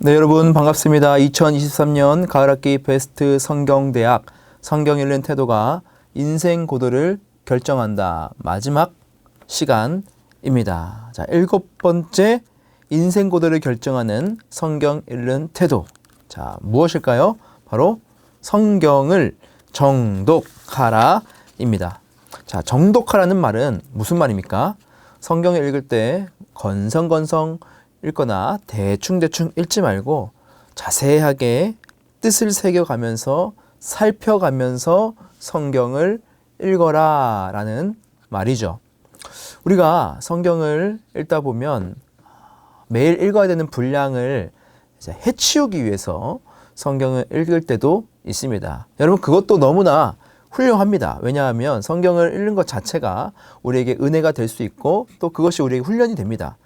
네, 여러분 반갑습니다. 2023년 가을학기 베스트 성경대학 성경 읽는 태도가 인생 고도를 결정한다. 마지막 시간입니다. 자, 7번째 인생 고도를 결정하는 성경 읽는 태도. 자, 무엇일까요? 바로 성경을 정독하라입니다. 자, 정독하라는 말은 무슨 말입니까? 성경을 읽을 때 건성건성 읽거나 대충대충 읽지 말고 자세하게 뜻을 새겨가면서 살펴가면서 성경을 읽어라 라는 말이죠. 우리가 성경을 읽다 보면 매일 읽어야 되는 분량을 해치우기 위해서 성경을 읽을 때도 있습니다. 여러분, 그것도 너무나 훌륭합니다. 왜냐하면 성경을 읽는 것 자체가 우리에게 은혜가 될 수 있고 또 그것이 우리에게 훈련이 됩니다.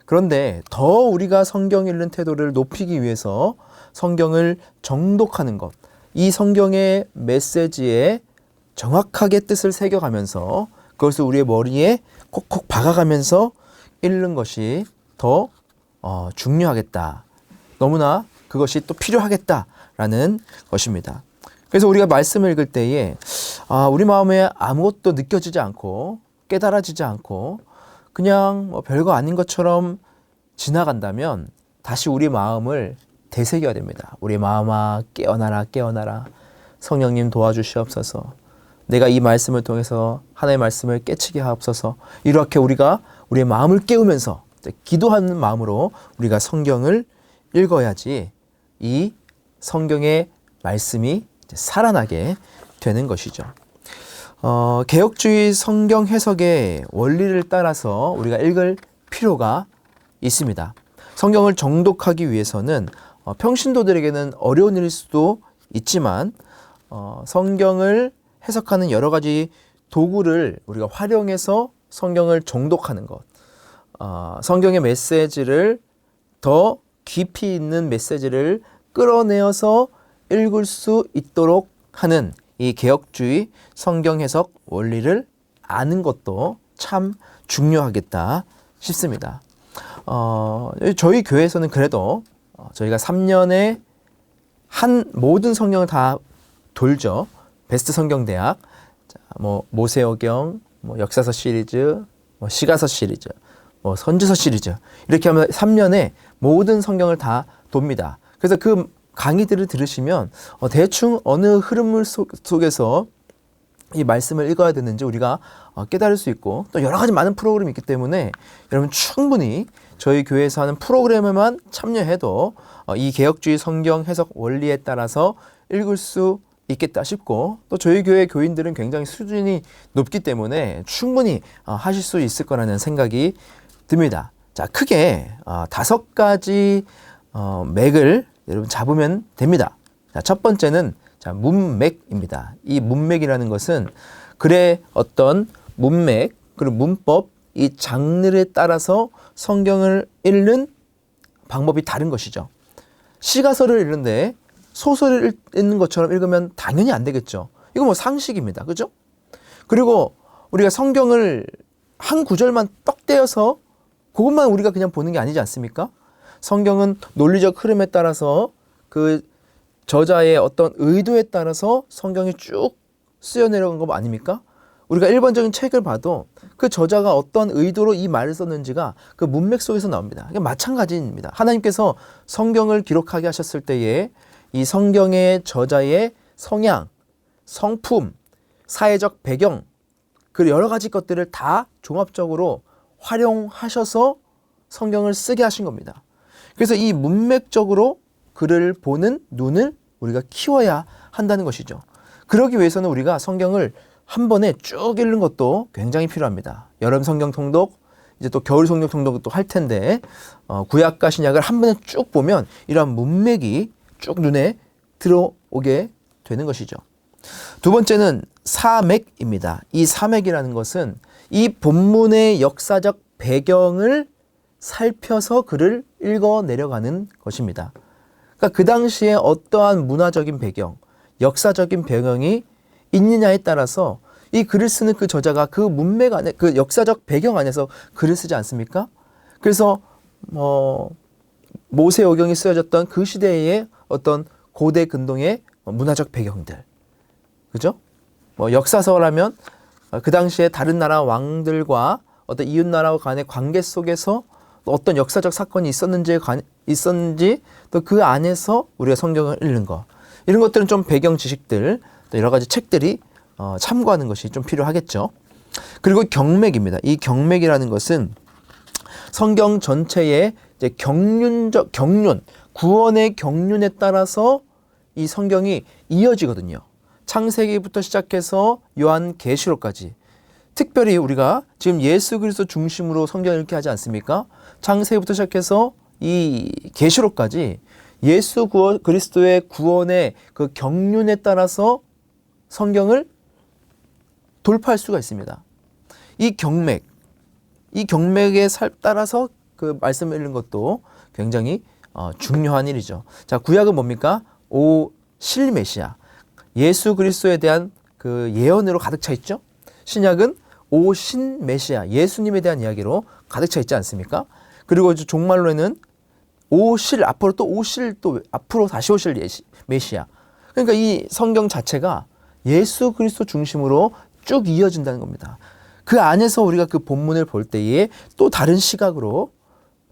그런데 더 우리가 성경 읽는 태도를 높이기 위해서 성경을 정독하는 것, 이 성경의 메시지에 정확하게 뜻을 새겨가면서 그것을 우리의 머리에 콕콕 박아가면서 읽는 것이 더 중요하겠다. 너무나 그것이 또 필요하겠다라는 것입니다. 그래서 우리가 말씀을 읽을 때에 우리 마음에 아무것도 느껴지지 않고 깨달아지지 않고 그냥 별거 아닌 것처럼 지나간다면 다시 우리 마음을 되새겨야 됩니다. 우리 마음아 깨어나라 깨어나라. 성령님 도와주시옵소서. 내가 이 말씀을 통해서 하나님의 말씀을 깨치게 하옵소서. 이렇게 우리가 우리의 마음을 깨우면서 기도하는 마음으로 우리가 성경을 읽어야지 이 성경의 말씀이 살아나게 되는 것이죠. 개혁주의 성경 해석의 원리를 따라서 우리가 읽을 필요가 있습니다. 성경을 정독하기 위해서는 평신도들에게는 어려운 일일 수도 있지만 성경을 해석하는 여러 가지 도구를 우리가 활용해서 성경을 정독하는 것, 성경의 메시지를 더 깊이 있는 메시지를 끌어내어서 읽을 수 있도록 하는 이 개혁주의 성경 해석 원리를 아는 것도 참 중요하겠다 싶습니다. 저희 교회에서는 그래도 저희가 3년에 모든 성경을 다 돌죠. 베스트 성경대학, 모세오경, 역사서 시리즈, 시가서 시리즈, 선지서 시리즈 이렇게 하면 3년에 모든 성경을 다 돕니다. 그래서 그 강의들을 들으시면 대충 어느 흐름 속에서 이 말씀을 읽어야 되는지 우리가 깨달을 수 있고 또 여러 가지 많은 프로그램이 있기 때문에 여러분 충분히 저희 교회에서 하는 프로그램에만 참여해도 이 개혁주의 성경 해석 원리에 따라서 읽을 수 있겠다 싶고 또 저희 교회 교인들은 굉장히 수준이 높기 때문에 충분히 하실 수 있을 거라는 생각이 듭니다. 자, 크게 5가지 맥을 여러분 잡으면 됩니다. 자, 첫 번째는 문맥입니다. 이 문맥이라는 것은 글의 어떤 문맥 그리고 문법 이 장르에 따라서 성경을 읽는 방법이 다른 것이죠. 시가서를 읽는데 소설을 읽는 것처럼 읽으면 당연히 안 되겠죠. 이건 상식입니다. 그죠? 그리고 우리가 성경을 한 구절만 떡 떼어서 그것만 우리가 그냥 보는 게 아니지 않습니까? 성경은 논리적 흐름에 따라서 그 저자의 어떤 의도에 따라서 성경이 쭉 쓰여 내려간 거 아닙니까? 우리가 일반적인 책을 봐도 그 저자가 어떤 의도로 이 말을 썼는지가 그 문맥 속에서 나옵니다. 그러니까 마찬가지입니다. 하나님께서 성경을 기록하게 하셨을 때에 이 성경의 저자의 성향, 성품, 사회적 배경, 그 여러 가지 것들을 다 종합적으로 활용하셔서 성경을 쓰게 하신 겁니다. 그래서 이 문맥적으로 글을 보는 눈을 우리가 키워야 한다는 것이죠. 그러기 위해서는 우리가 성경을 한 번에 쭉 읽는 것도 굉장히 필요합니다. 여름 성경 통독, 이제 또 겨울 성경 통독도 할 텐데 구약과 신약을 한 번에 쭉 보면 이러한 문맥이 쭉 눈에 들어오게 되는 것이죠. 두 번째는 사맥입니다. 이 사맥이라는 것은 이 본문의 역사적 배경을 살펴서 글을 읽어 내려가는 것입니다. 그러니까 그 당시에 어떠한 문화적인 배경, 역사적인 배경이 있느냐에 따라서 이 글을 쓰는 그 저자가 그 문맥 안에, 그 역사적 배경 안에서 글을 쓰지 않습니까? 그래서 모세오경이 쓰여졌던 그 시대의 어떤 고대 근동의 문화적 배경들, 그죠? 뭐 역사서라면 그 당시에 다른 나라 왕들과 어떤 이웃 나라와 간의 관계 속에서 어떤 역사적 사건이 있었는지 또 그 안에서 우리가 성경을 읽는 거, 이런 것들은 좀 배경 지식들, 또 여러 가지 책들이 참고하는 것이 좀 필요하겠죠. 그리고 경맥입니다. 이 경맥이라는 것은 성경 전체의 이제 경륜, 구원의 경륜에 따라서 이 성경이 이어지거든요. 창세기부터 시작해서 요한계시록까지. 특별히 우리가 지금 예수 그리스도 중심으로 성경을 읽게 하지 않습니까? 창세기부터 시작해서 이 계시록까지 예수 그리스도의 구원의 그 경륜에 따라서 성경을 돌파할 수가 있습니다. 이 경맥에 따라서 그 말씀을 읽는 것도 굉장히 중요한 일이죠. 자, 구약은 뭡니까? 오실 메시아, 예수 그리스도에 대한 그 예언으로 가득 차 있죠. 신약은 오신 메시아, 예수님에 대한 이야기로 가득 차 있지 않습니까? 그리고 종말로에는 앞으로 다시 오실 메시아. 그러니까 이 성경 자체가 예수 그리스도 중심으로 쭉 이어진다는 겁니다. 그 안에서 우리가 그 본문을 볼 때에 또 다른 시각으로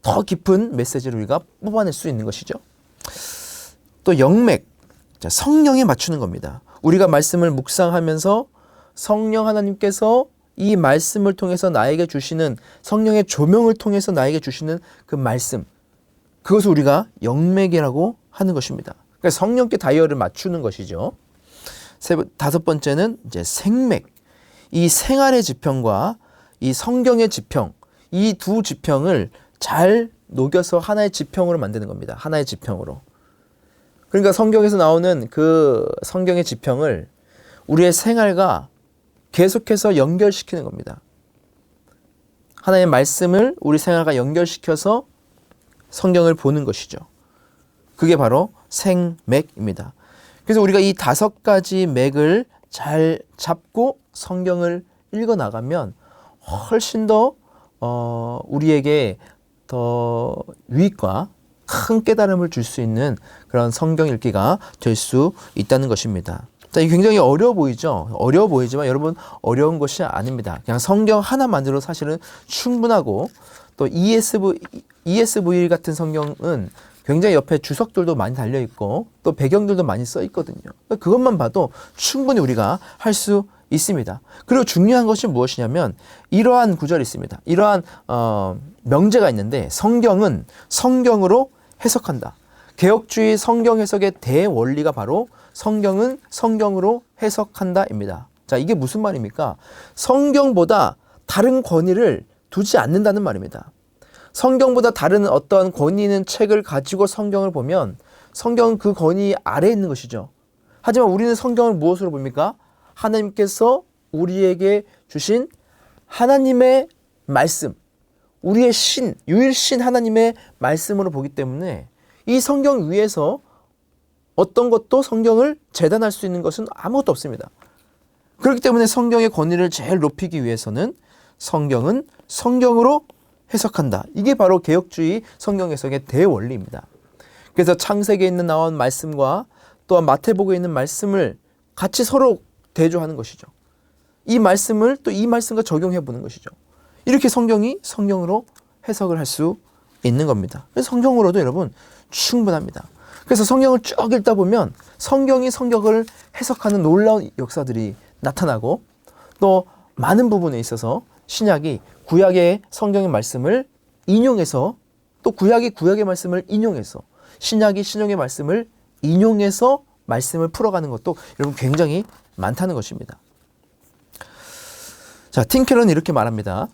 더 깊은 메시지를 우리가 뽑아낼 수 있는 것이죠. 또 영맥, 성령에 맞추는 겁니다. 우리가 말씀을 묵상하면서 성령 하나님께서 이 말씀을 통해서 나에게 주시는, 성령의 조명을 통해서 나에게 주시는 그 말씀, 그것을 우리가 영맥이라고 하는 것입니다. 그러니까 성령께 다이얼을 맞추는 것이죠. 다섯 번째는 이제 생맥. 이 생활의 지평과 이 성경의 지평, 이 두 지평을 잘 녹여서 하나의 지평으로 만드는 겁니다. 하나의 지평으로. 그러니까 성경에서 나오는 그 성경의 지평을 우리의 생활과 계속해서 연결시키는 겁니다. 하나의 말씀을 우리 생활과 연결시켜서 성경을 보는 것이죠. 그게 바로 생맥입니다. 그래서 우리가 이 다섯 가지 맥을 잘 잡고 성경을 읽어 나가면 훨씬 더 우리에게 더 유익과 큰 깨달음을 줄 수 있는 그런 성경 읽기가 될 수 있다는 것입니다. 자, 이게 굉장히 어려워 보이죠? 어려워 보이지만 여러분, 어려운 것이 아닙니다. 그냥 성경 하나만으로 사실은 충분하고, 또 ESV 같은 성경은 굉장히 옆에 주석들도 많이 달려있고 또 배경들도 많이 써 있거든요. 그것만 봐도 충분히 우리가 할 수 있습니다. 그리고 중요한 것이 무엇이냐면 이러한 구절이 있습니다. 이러한 명제가 있는데, 성경은 성경으로 해석한다. 개혁주의 성경 해석의 대원리가 바로 성경은 성경으로 해석한다입니다. 자, 이게 무슨 말입니까? 성경보다 다른 권위를 두지 않는다는 말입니다. 성경보다 다른 어떤 권위 있는 책을 가지고 성경을 보면 성경은 그 권위 아래에 있는 것이죠. 하지만 우리는 성경을 무엇으로 봅니까? 하나님께서 우리에게 주신 하나님의 말씀, 우리의 유일신 하나님의 말씀으로 보기 때문에 이 성경 위에서 어떤 것도 성경을 재단할 수 있는 것은 아무것도 없습니다. 그렇기 때문에 성경의 권위를 제일 높이기 위해서는 성경은 성경으로 해석한다. 이게 바로 개혁주의 성경 해석의 대원리입니다. 그래서 창세기에 나온 말씀과 또한 마태복음에 있는 말씀을 같이 서로 대조하는 것이죠. 이 말씀을 또 이 말씀과 적용해 보는 것이죠. 이렇게 성경이 성경으로 해석을 할 수 있는 겁니다. 그래서 성경으로도 여러분 충분합니다. 그래서 성경을 쭉 읽다 보면 성경이 성경을 해석하는 놀라운 역사들이 나타나고, 또 많은 부분에 있어서 신약이 구약의 성경의 말씀을 인용해서, 또 구약이 구약의 말씀을 인용해서, 신약이 신약의 말씀을 인용해서 말씀을 풀어가는 것도 여러분 굉장히 많다는 것입니다. 자, 팀켈러는 이렇게 말합니다.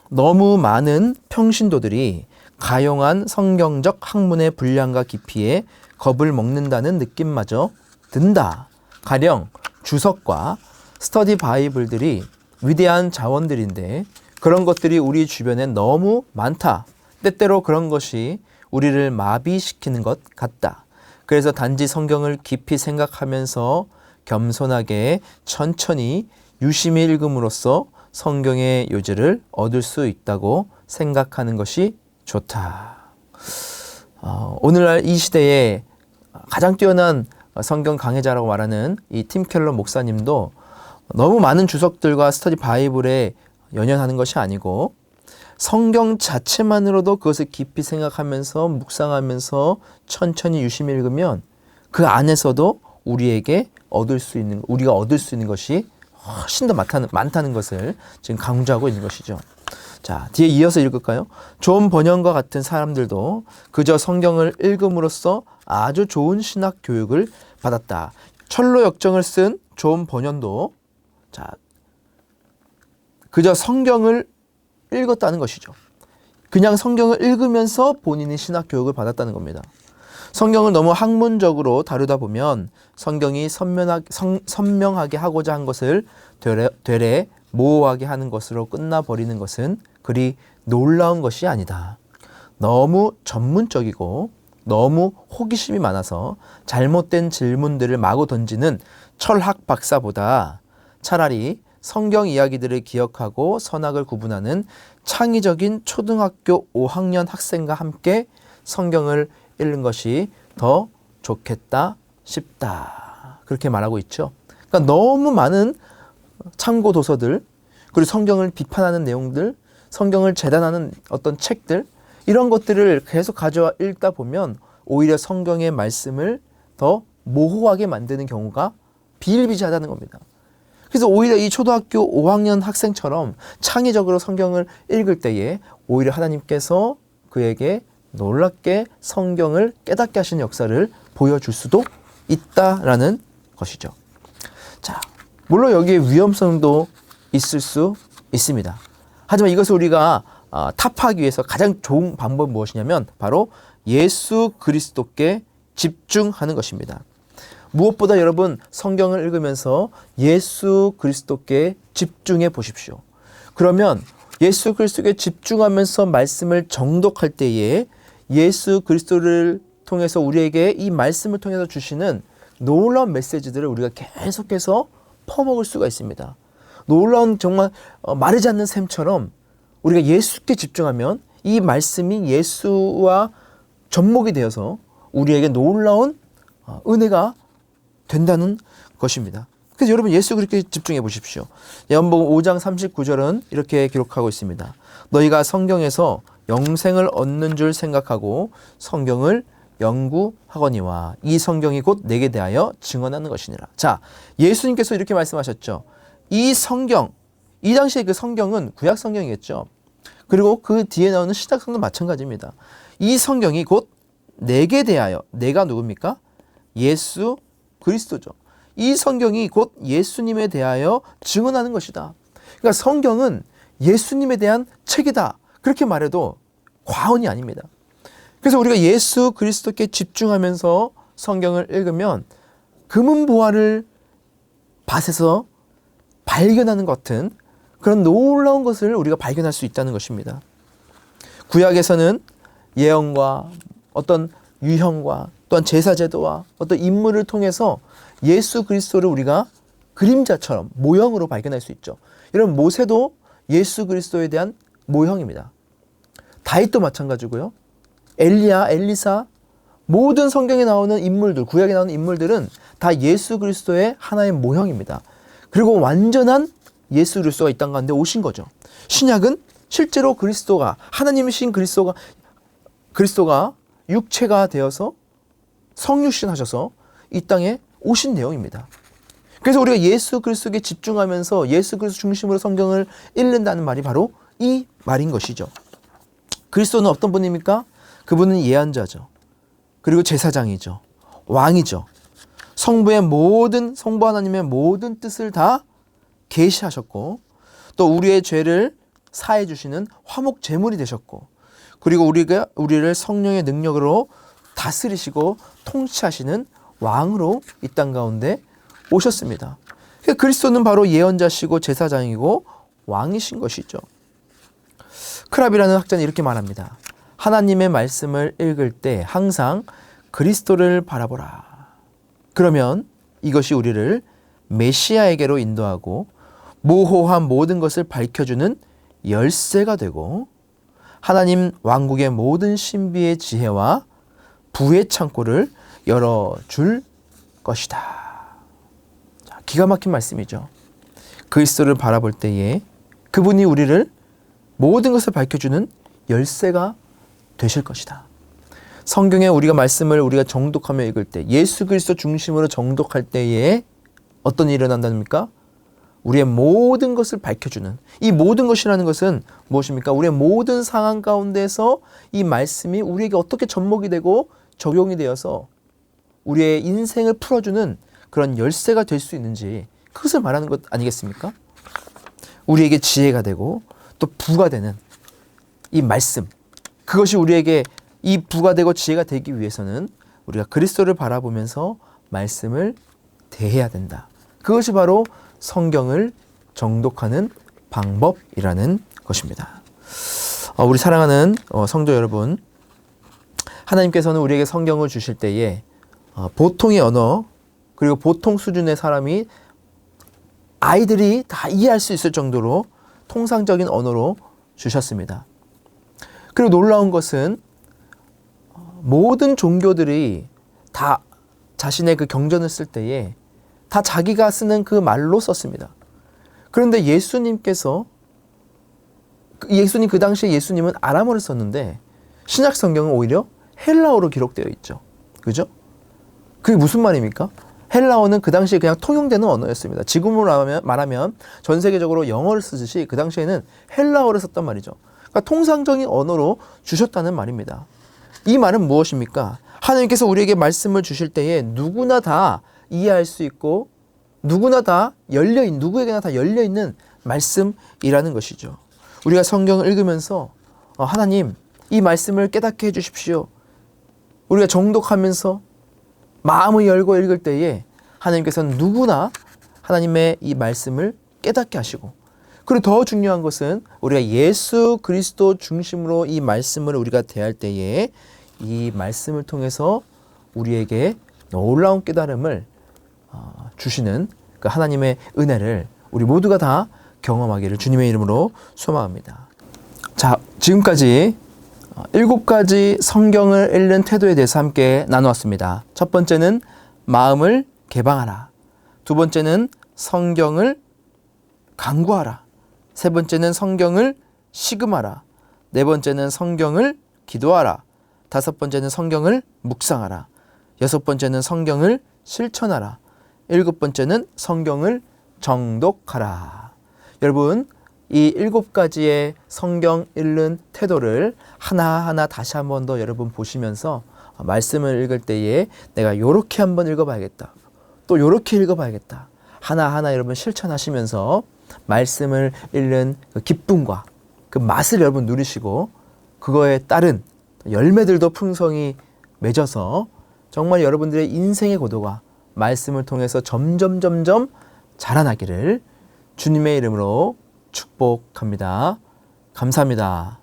너무 많은 평신도들이 가용한 성경적 학문의 분량과 깊이에 겁을 먹는다는 느낌마저 든다. 가령 주석과 스터디 바이블들이 위대한 자원들인데 그런 것들이 우리 주변에 너무 많다. 때때로 그런 것이 우리를 마비시키는 것 같다. 그래서 단지 성경을 깊이 생각하면서 겸손하게 천천히 유심히 읽음으로써 성경의 요지를 얻을 수 있다고 생각하는 것이 좋다. 오늘날 이 시대에 가장 뛰어난 성경 강해자라고 말하는 이 팀 켈러 목사님도 너무 많은 주석들과 스터디 바이블에 연연하는 것이 아니고 성경 자체만으로도 그것을 깊이 생각하면서 묵상하면서 천천히 유심히 읽으면 그 안에서도 우리가 얻을 수 있는 것이 훨씬 더 많다는 것을 지금 강조하고 있는 것이죠. 자, 뒤에 이어서 읽을까요? 존 번연과 같은 사람들도 그저 성경을 읽음으로써 아주 좋은 신학 교육을 받았다. 철로 역정을 쓴 존 번연도 그저 성경을 읽었다는 것이죠. 그냥 성경을 읽으면서 본인이 신학 교육을 받았다는 겁니다. 성경을 너무 학문적으로 다루다 보면 성경이 선명하게 하고자 한 것을 되레 모호하게 하는 것으로 끝나버리는 것은 그리 놀라운 것이 아니다. 너무 전문적이고 너무 호기심이 많아서 잘못된 질문들을 마구 던지는 철학 박사보다 차라리 성경 이야기들을 기억하고 선악을 구분하는 창의적인 초등학교 5학년 학생과 함께 성경을 읽는 것이 더 좋겠다 싶다. 그렇게 말하고 있죠. 그러니까 너무 많은 참고 도서들, 그리고 성경을 비판하는 내용들, 성경을 재단하는 어떤 책들, 이런 것들을 계속 가져와 읽다 보면 오히려 성경의 말씀을 더 모호하게 만드는 경우가 비일비재하다는 겁니다. 그래서 오히려 이 초등학교 5학년 학생처럼 창의적으로 성경을 읽을 때에 오히려 하나님께서 그에게 놀랍게 성경을 깨닫게 하시는 역사를 보여줄 수도 있다라는 것이죠. 자, 물론 여기에 위험성도 있을 수 있습니다. 하지만 이것을 우리가 타파하기 위해서 가장 좋은 방법은 무엇이냐면 바로 예수 그리스도께 집중하는 것입니다. 무엇보다 여러분 성경을 읽으면서 예수 그리스도께 집중해 보십시오. 그러면 예수 그리스도께 집중하면서 말씀을 정독할 때에 예수 그리스도를 통해서 우리에게 이 말씀을 통해서 주시는 놀라운 메시지들을 우리가 계속해서 퍼먹을 수가 있습니다. 놀라운 정말 마르지 않는 샘처럼 우리가 예수께 집중하면 이 말씀이 예수와 접목이 되어서 우리에게 놀라운 은혜가 된다는 것입니다. 그래서 여러분 예수 그리스도에 집중해 보십시오. 요한복음 5장 39절은 이렇게 기록하고 있습니다. 너희가 성경에서 영생을 얻는 줄 생각하고 성경을 연구하거니와 이 성경이 곧 내게 대하여 증언하는 것이니라. 자, 예수님께서 이렇게 말씀하셨죠. 이 성경, 이 당시에 그 성경은 구약 성경이겠죠. 그리고 그 뒤에 나오는 신약 성경도 마찬가지입니다. 이 성경이 곧 내게 대하여, 내가 누굽니까? 예수 그리스도죠. 이 성경이 곧 예수님에 대하여 증언하는 것이다. 그러니까 성경은 예수님에 대한 책이다. 그렇게 말해도 과언이 아닙니다. 그래서 우리가 예수 그리스도께 집중하면서 성경을 읽으면 금은보화를 밭에서 발견하는 것 같은 그런 놀라운 것을 우리가 발견할 수 있다는 것입니다. 구약에서는 예언과 어떤 유형과 또한 제사제도와 어떤 인물을 통해서 예수 그리스도를 우리가 그림자처럼 모형으로 발견할 수 있죠. 여러분 모세도 예수 그리스도에 대한 모형입니다. 다윗도 마찬가지고요. 엘리야, 엘리사, 모든 성경에 나오는 인물들, 구약에 나오는 인물들은 다 예수 그리스도의 하나의 모형입니다. 그리고 완전한 예수 그리스도가 이 땅 가운데 오신 거죠. 신약은 실제로 그리스도가, 하나님이신 그리스도가 육체가 되어서 성육신 하셔서 이 땅에 오신 내용입니다. 그래서 우리가 예수 그리스도에 집중하면서 예수 그리스도 중심으로 성경을 읽는다는 말이 바로 이 말인 것이죠. 그리스도는 어떤 분입니까? 그분은 예언자죠. 그리고 제사장이죠. 왕이죠. 성부 하나님의 모든 뜻을 다 계시하셨고 또 우리의 죄를 사해 주시는 화목 제물이 되셨고 그리고 우리를 성령의 능력으로 다스리시고 통치하시는 왕으로 이 땅 가운데 오셨습니다. 그러니까 그리스도는 바로 예언자시고 제사장이고 왕이신 것이죠. 크랍이라는 학자는 이렇게 말합니다. 하나님의 말씀을 읽을 때 항상 그리스도를 바라보라. 그러면 이것이 우리를 메시아에게로 인도하고 모호한 모든 것을 밝혀주는 열쇠가 되고 하나님 왕국의 모든 신비의 지혜와 부의 창고를 열어줄 것이다. 자, 기가 막힌 말씀이죠. 그리스도를 바라볼 때에 그분이 우리를 모든 것을 밝혀주는 열쇠가 되실 것이다. 성경에 우리가 말씀을 우리가 정독하며 읽을 때, 예수 그리스도 중심으로 정독할 때에 어떤 일이 일어난답니까? 우리의 모든 것을 밝혀주는, 이 모든 것이라는 것은 무엇입니까? 우리의 모든 상황 가운데서 이 말씀이 우리에게 어떻게 접목이 되고 적용이 되어서 우리의 인생을 풀어주는 그런 열쇠가 될 수 있는지, 그것을 말하는 것 아니겠습니까? 우리에게 지혜가 되고 또 부가 되는 이 말씀, 그것이 우리에게 이 부가 되고 지혜가 되기 위해서는 우리가 그리스도를 바라보면서 말씀을 대해야 된다. 그것이 바로 성경을 정독하는 방법이라는 것입니다. 우리 사랑하는 성도 여러분, 하나님께서는 우리에게 성경을 주실 때에 보통의 언어, 그리고 보통 수준의 사람이, 아이들이 다 이해할 수 있을 정도로 통상적인 언어로 주셨습니다. 그리고 놀라운 것은 모든 종교들이 다 자신의 그 경전을 쓸 때에 다 자기가 쓰는 그 말로 썼습니다. 그런데 예수님께서, 그 당시에 예수님은 아람어를 썼는데 신약 성경은 오히려 헬라어로 기록되어 있죠. 그죠? 그게 무슨 말입니까? 헬라어는 그 당시에 그냥 통용되는 언어였습니다. 지금으로 말하면 전 세계적으로 영어를 쓰듯이 그 당시에는 헬라어를 썼단 말이죠. 그러니까 통상적인 언어로 주셨다는 말입니다. 이 말은 무엇입니까? 하나님께서 우리에게 말씀을 주실 때에 누구나 다 이해할 수 있고 누구에게나 다 열려있는 말씀이라는 것이죠. 우리가 성경을 읽으면서 하나님, 이 말씀을 깨닫게 해주십시오. 우리가 정독하면서 마음을 열고 읽을 때에 하나님께서는 누구나 하나님의 이 말씀을 깨닫게 하시고, 그리고 더 중요한 것은 우리가 예수 그리스도 중심으로 이 말씀을 우리가 대할 때에 이 말씀을 통해서 우리에게 놀라운 깨달음을 주시는 그 하나님의 은혜를 우리 모두가 다 경험하기를 주님의 이름으로 소망합니다. 자, 지금까지 7가지 성경을 읽는 태도에 대해서 함께 나누었습니다. 첫 번째는 마음을 개방하라. 두 번째는 성경을 강구하라. 세 번째는 성경을 시금하라. 네 번째는 성경을 기도하라. 다섯 번째는 성경을 묵상하라. 여섯 번째는 성경을 실천하라. 일곱 번째는 성경을 정독하라. 여러분, 이 7가지의 성경 읽는 태도를 하나하나 다시 한 번 더 여러분 보시면서 말씀을 읽을 때에 내가 요렇게 한번 읽어봐야겠다, 또 요렇게 읽어봐야겠다, 하나하나 여러분 실천하시면서 말씀을 읽는 그 기쁨과 그 맛을 여러분 누리시고 그거에 따른 열매들도 풍성히 맺어서 정말 여러분들의 인생의 고도가 말씀을 통해서 점점 자라나기를 주님의 이름으로 축복합니다. 감사합니다.